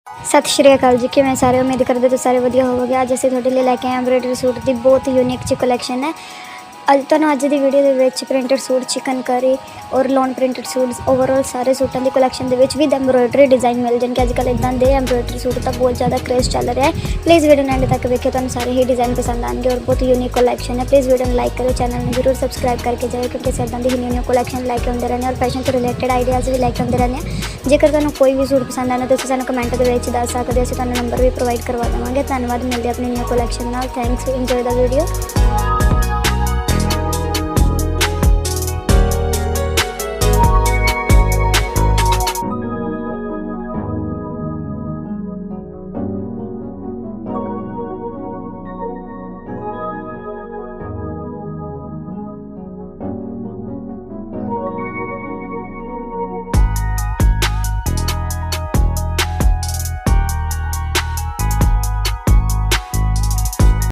सत श्री अकाल जी, किवें सारे? उम्मीद करते तो सारे वधिया होवोगे। अज असीं तुहाडे लई लैके आए एम्ब्रॉयडरी सूट की बहुत ही यूनिक जी कलैक्शन है। अज दी वीडियो दे विच प्रिंटेड सूट, चिकनकारी और लॉन प्रिंटेड सूट, ओवरऑल सारे सूटों की कलैक्शन दे विच विद एम्ब्रॉयडरी डिजाइन मिल जाएंगे। अजकल इदां दे एम्ब्रॉयडरी सूट का बहुत ज़्यादा क्रेज़ चल रहा है। प्लीज़ वीडियो एंड तक वेखियो, तुहानूं सारे ही डिजाइन पसंद आएंगे और बहुत यूनिक कलैक्शन है। प्लीज़ वीडियो लाइक करो, चैनल में जरूर सबसक्राइब करके जाए, क्योंकि असीं इदां दी ही न्यू कलैक्शन लैके आउंदे रहने और फैशन से रिलेटेड आइडियाज़ भी लैके आउंदे रहने। जेकर तुहानूं कोई भी सूट पसंद आना तो तुसीं सानूं कमेंट दे विच दस सकदे, असीं तुहानूं नंबर भी प्रोवाइड करवा देवांगे। धन्नवाद, मिलदे अपनी न्यू कलैक्शन नाल। Thanks, enjoy the video.